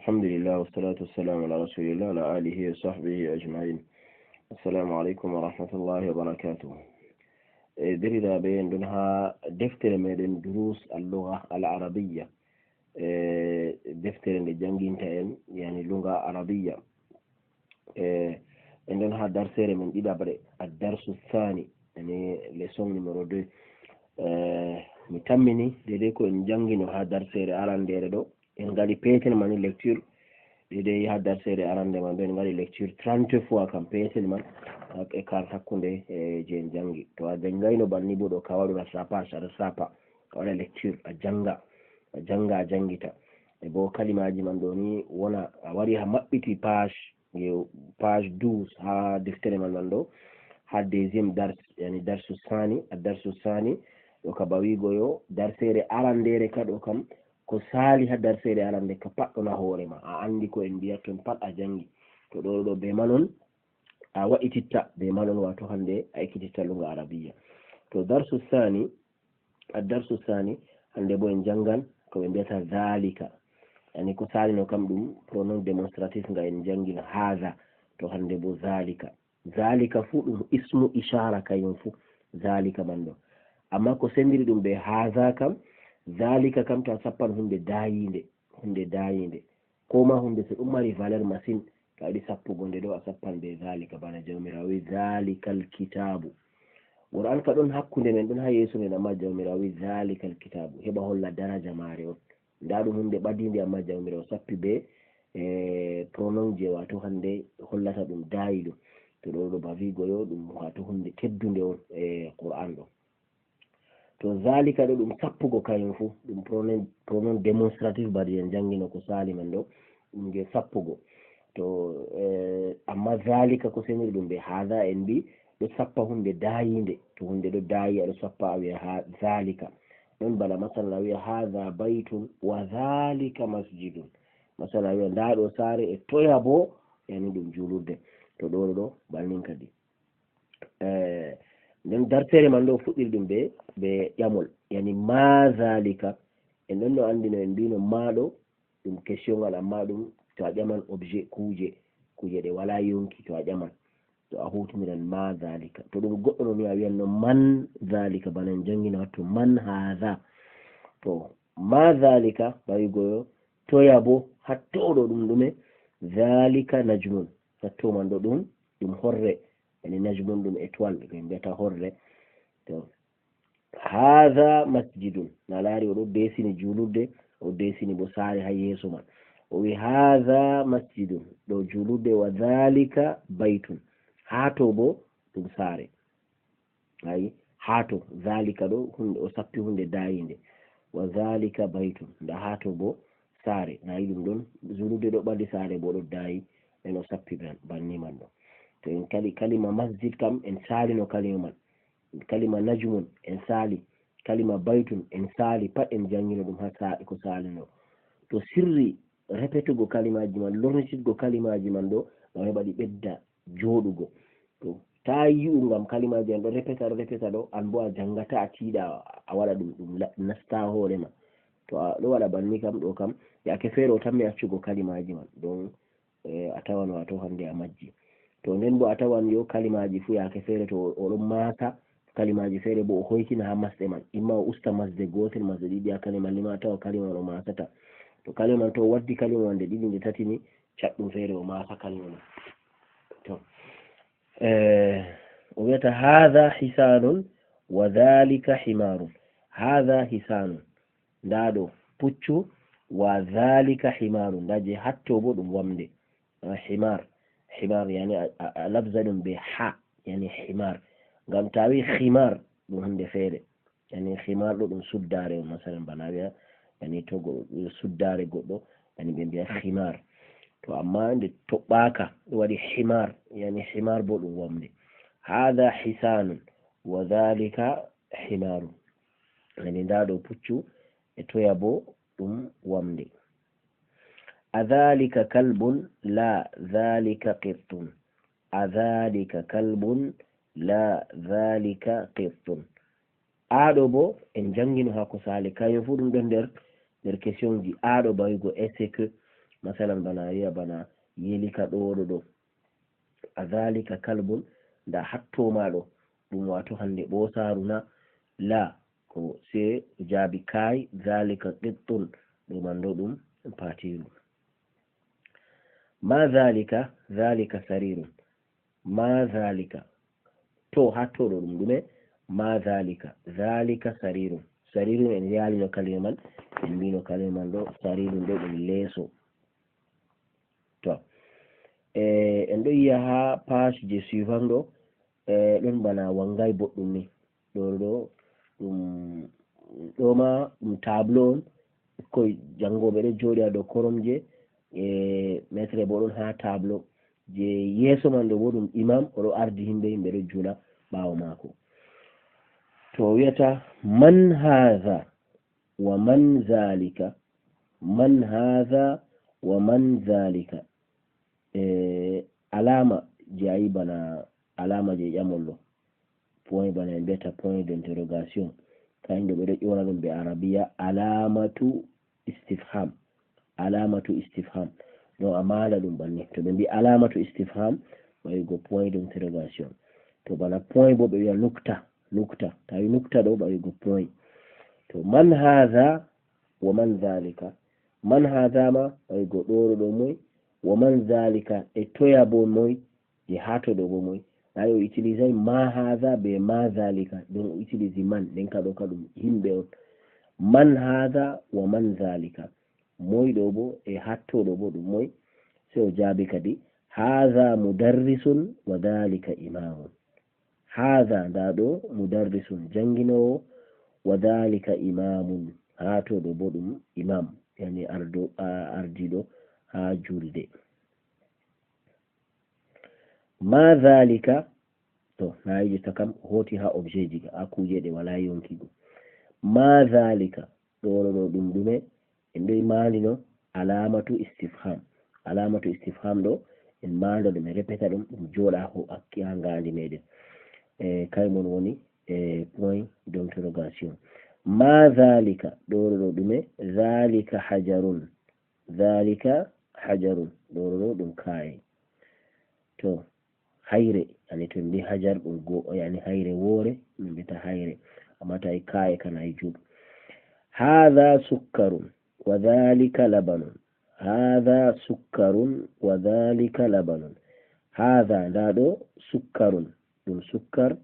الحمد لله والصلاة والسلام على رسول الله وعلى آله وصحبه أجمعين. السلام عليكم ورحمة الله وبركاته. درida بين دونها دفتر من دروس اللغة العربية. دفتر لجنجين تين يعني اللغة العربية. عندنا درس من الدرس الثاني يعني لسون نمرو 2. متمني ديكو ان جانغينو ها درسere arandere do en gali petel mani lecture dede ha درسere arande man ben gali lecture 30 fois kam petel man e kar hakkunde je jangi to a jangaino banni bodo kawadu na sapa wala lecture a janga a jangita e bo kalimaji man do ni wona a wari ha mabbiti page 12 ha deftere man do ha deuxième dars yani darsu sani ad-darsu sani do ka bawigo yo darsere arandere kado kam ko sali ha darsere arande ka paddo na hore ma a andi ko en biya ton pat a jangi to do be manon a wa'ititta be manon wato hande a ikititta lunga arabiya to darsu sani ad-darsu sani hande bo en jangan ko be biyata zalika yani ko sali no kam dum pronom demonstratif nga en jangina haza to hande bo zalika fu dum ismu ishara kayum fu zalika mando amma ko sendiri dum be haza kam zalika kam ta sappan hunde dayinde ko ma hunde so dum mari valeur machine to adi sappugo nde do a sappan be zalika bana jawmirawi zalikal kitabu Qur'an ka don hakkunde men don ha yeso men amma jawmirawi zalikal kitabu heba holla daraja mare on nda dum hunde badinde amma jawmirawo sappi be pronom je wato hande hollata dum dayido to do ba vi goyo dum wato hunde teddunde on Qur'an do to zalika do dum sappugo kayum fu dum pronom demonstrative bari en jangino ko sali man do dum ge sappugo to amma zalika ko seni dum be hada en bi do sappa hunde dayinde to hunde do dayi do sappa wi ha zalika non bala masala wi hada baitun wa zalika masjidun masala wi nda do sare e toya bo yani dum julurde to do balnin kadi nden dartere man do fuddiri dum be yamol yani ma zalika en non no andino en bino maado dum question ngal amma dum to a jaman objet kuje de wala yonki to a jaman to a hutumiran ma zalika to dum goddo no mi wiyan no man zalika banan jangina to man haza to ma zalika bayi goyo to yabo hatto do dum dume zalika najmun hatto man do dum horre yani najmun dum étoile ko mbiyata horre to hadha masjidun na laari o do desini julurde o desini bo saare ha yeso man o wi hadha masjidun do julurde wa dhalika baitun hato bo dum saare ayi hato dhalika do hunde o sappi hunde dayinde wa dhalika baitun da hato bo saare ayi dum don julurde do badi saare bo do dayi en o sappi banni man do to en kalima masjid kam en sali no kalima man kalima najmun en sali kalima baitun en sali pat en jangino dum ha ko sali no to sirri repetugo kalimaji man lornitgo kalimaji man do ngam heba di bedda jodugo to ta yi'u ngam kalimaji en do repeta do an bo a jangata a tiida a wada dum nasta hore ma to a do wada banni kam do kam yake fere o tammi accugo kalimaji man don a tawan wato hande a majji to nden bo a tawan yo kalimaji fu yake fere to o don mata kalimaji fere bo o hoykina ha masde man imma o usta masde gotel masde didi a kalima lima tawa kalima no matata to kalima to waddi kalima wande didi nde tati ni chaddum fere o mata kalima man to o wiyata hadha hisanun wa dhalika himarun hadha hisanun ndado puccu wa dhalika himarun daje hatto bo dum wamde himar yani lafzan bi ha yani himar ngam tawi khimar dum hande fere yani khimar do dum suddare masalan banawiya yani to suddare goddo yani be biya khimar to amma nde tobbaka do wadi himar yani himar bo dum wamde hada hisanun wa dhalika himaru yani ndado puccu e toya bo dum wamde adhalika kalbun la dhalika qittun adhalika kalbun la dhalika qittun aado bo en jangino ha ko sale kayen fu dum don der question ji aado baygo est-ce que masalan bana yi'a bana yelika ɗo azalika kalbun da hatto maɗo ɗum wato hande ɓosaru na la ko sai jaabi kai zalika qittun ɗo man ɗo ɗum patiru. ma zalika sarirun, ma zalika to hatto ɗo ɗum ɗume, ma zalika sarirun en yalino kalima man en mbino kalima man ɗo sarirun ɗo ɗum leeso. to en ɗo yi'a ha page je suivant ɗo ɗon bana wangai boɗɗum ni ɗo ɗo ma ɗum tableau on, ɓikkoy jangoɓe ɗo joɗi ha dow koromje maître bo ɗon ha tableau je yeso man ɗo bo ɗum imam oɗo ardi himɓe ɗo jula ɓawo mako. to wiyata man hadha wa man zalika, man hadha wa man zalika, alama je ayi bana alama je ƴamol ɗo point bana en mbiyata point d'interrogation, kanjum ɓe ɗo ƴona ɗum be arabiya alamatu istifham, alamatu istifham ɗo a mala ɗum banni. to ɓe mbi alamatu istifham ɓayugo point d'interrogation, to bana point bo ɓe wi'a nukta tawi nukta ɗo ɓayugo point. to man hadha wa man zalika, man hadha ma ɓayugo ɗo moy, wa man zalika e toya bo moy, je hato ɗo bo moy. nayi o utilisai ma hadha be ma zalika ɗum o utilisi man nden ka ɗo ka ɗum himɓe on. man hadha wa man zalika, moy ɗo bo e hatto ɗo bo ɗum moy, sai o jaabi kadi hadha mudarrisun wa dhalika imamun, hadha nda ɗo mudarrisun janginowo, wa dhalika imamun hato ɗo bo ɗum imam yani ardiɗo ha julde. ma zalika to na yijita kam hoti ha objet ji ha kuje ɗe wala yonkigo. ma zalika ɗo ɗum ɗume en ɗo malino alamatu istifham, alamatu istifham ɗo en manda ɗum e repeta ɗum joɗa ho akki ha ngandi meɗen kay mon woni point d'interrogation. ma zalika ɗo ɗume, zalika hajarun, zalika hajarun ɗo ɗum kaye. to hayre yani to mbi hajar ɗum yani hayre wore min mbita hayre, amma tawi kaye kana e juɗ. hadha sukkarun wa dhalika labanun, hadha sukkarun wa dhalika labanun, hadha nda ɗo sukkarun ɗum sukkar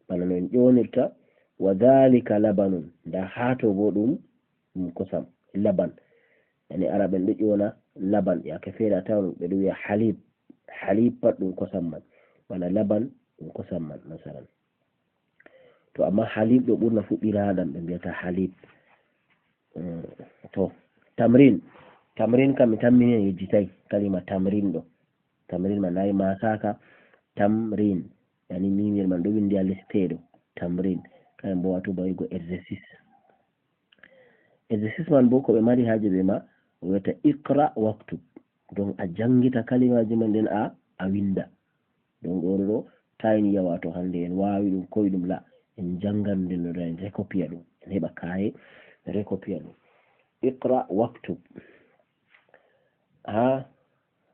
bana no en ƴonirta, wa dhalika labanun nda hato bo ɗum kosam laban, yani araɓen ɗo ƴona laban yake feere a tawan ɓe ɗo wi'a halib pat ɗum kosam man, bana laban ɗum kosam man masalan. to amma halib ɗo ɓurna fu ɓiraɗam ɓe mbiyata halib. to tamrin kam mi tammini en yejjitai kalima tamrin ɗo, tamrin man nayi masaka tamrin yani mimel man ɗo windi ha les teɗo tamrin, kayen bo wato bawigo exercice man bo ko ɓe mari haje ɓe ma o wiyata iqra waktub, donc a jangita kalimaji man nden a winda. donc ɗo tayni ya wato hande en wawi ɗum koyi ɗum la en jangan nden no en recopier ɗum en heɓa kaye recopier ɗum. iqra waktub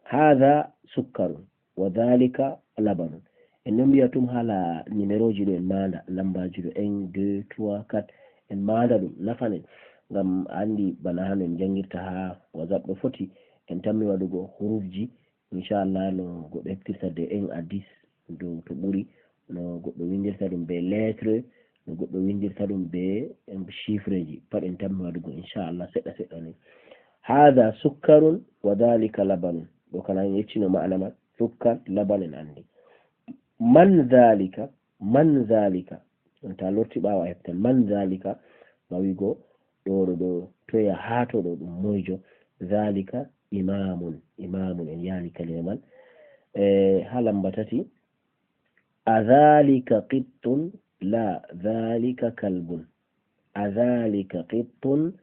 hadha sukkarun wa dhalika labanun, en ɗon mbiya tum hala numéroji ɗo en manda lambaji ɗo 1 2 3 4 en manda ɗum nafanen ngam andi bana hano en jangirta ha whatsapp ɗo foti en tammi waɗugo hurufji inchallah no goɗɗo heftirta de 1 à 10 dow to ɓuri, no goɗɗo windirta ɗum be lettre, no goɗɗo windirta ɗum be chiffre ji pat en tammi waɗugo inchallah seɗɗa seɗɗa ni. hadha sukkarun wa dhalika labanun ɗo kana en yeccino ma'ana man, sukkar laban en andi. man dhalika on ta lorti ɓawa heftan man dhalika mawigo ɗo toya hato ɗo ɗum moyjo, dhalika imamun en yani kalima man. ha lamba tati adhalika qittun la dhalika kalbun, adhalika qittun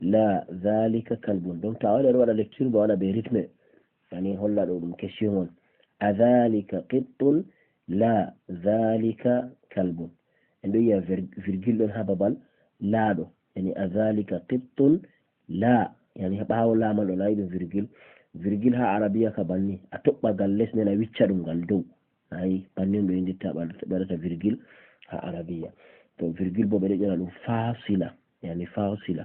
la dhalika kalbun, donc ta waɗa waɗa lecture ba waɗa be rythme yani holla ɗo ɗum question on, adhalika qittun la dhalika kalbun, en ɗo yi'a virgule ɗon ha babal laaɗo yani adhalika qittun la yani ɓawo laman ɗo layi ɗum virgule, virgule ha arabiya ka banni a toɓɓa ngal les nden a wicca ɗum ngal dow ayi banni ɗo inditta ɓeɗata virgule ha arabiya to virgule bo ɓeɗo ƴona ɗum fasila yani fasila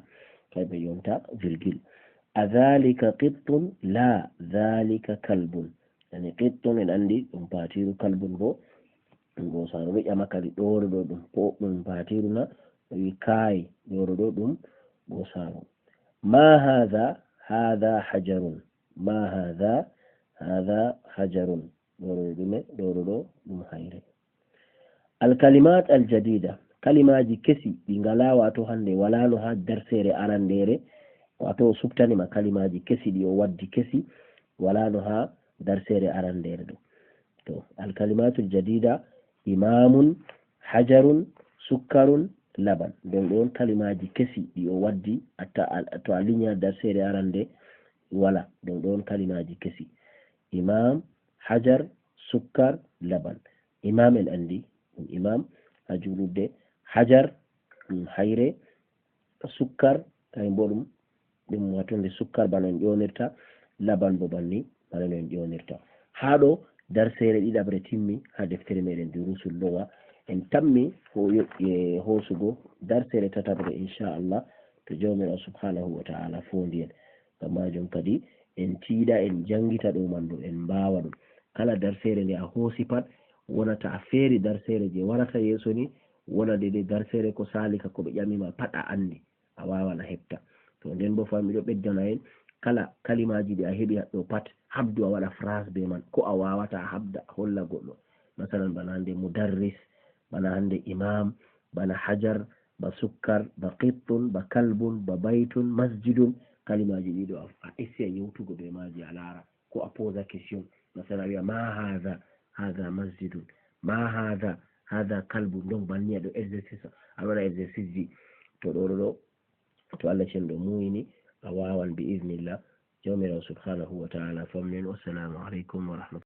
kay ɓe yonta virgule adhalika qittun la dhalika kalbun yani qittun en andi ɗum patiru kalbun bo ɗum gosaru ɗo ƴama kadi ɗore ɗo ɗum patiru na wi kai ɗore ɗo ɗum gosaru ma hadha hajarun ma hadha hajarun ɗore ɗo ɗum hayre alkalimat aljadida kalimaji kesi ɗi ngala wato hande wala no ha darsere arandere wato o subtanima kalimaji kesi ɗi o waddi kesi wala no ha darsere arandere ɗo to alkalimatul jadida imamun hajarun sukkarun laban ɗon ɗon kalimaji kesi ɗi o waddi to a linya darsere arande wala ɗon ɗon kalimaji kesi imam hajar sukkar laban imam en andi ɗum imam ha julurde hajar ɗum hayre sukkar kañ bo ɗum watonde sukkar bana en ƴonirta laban bo banni bana no en ƴonirta ha ɗo darsere ɗiɗabre timmi ha deftere meɗen durusul lowa en tammi hosugo darsere tatabre inchallah to jawmirawo subhanahu wa ta'ala fondi en ngam majum kadi en tiiɗa en jangita ɗo man ɗo en mbawa ɗum kala darsere nde a hoosi pat wonata a feeri darsere je warata yeeso ni wona dede darsere ko salika ko ɓe ƴamima pat a andi a wawan a heɓta to nden bo fami ɗo ɓeddana en kala kalimaji ɗi a heɓi haɗɗo pat habdu a waɗa phrase be man ko a wawata a habda holla goɗɗo masalan bana hande mudarris bana hande imam bana hajar ba sukkar ba qittun ba kalbun ba baytun masjidun kalimaji ɗiɗo a essiya yewtugo be maji a laara ko a posa question masalan wiya ma hadha masjidun ma hadha kalbun donc banni aɗo exercice aɗa waɗa exercice ji to ɗo to Allah cenɗo muyini a wawan bi idnillah jawmirawo subhanahu wa ta'ala famnen wassalamu aleykum wa rahmatullah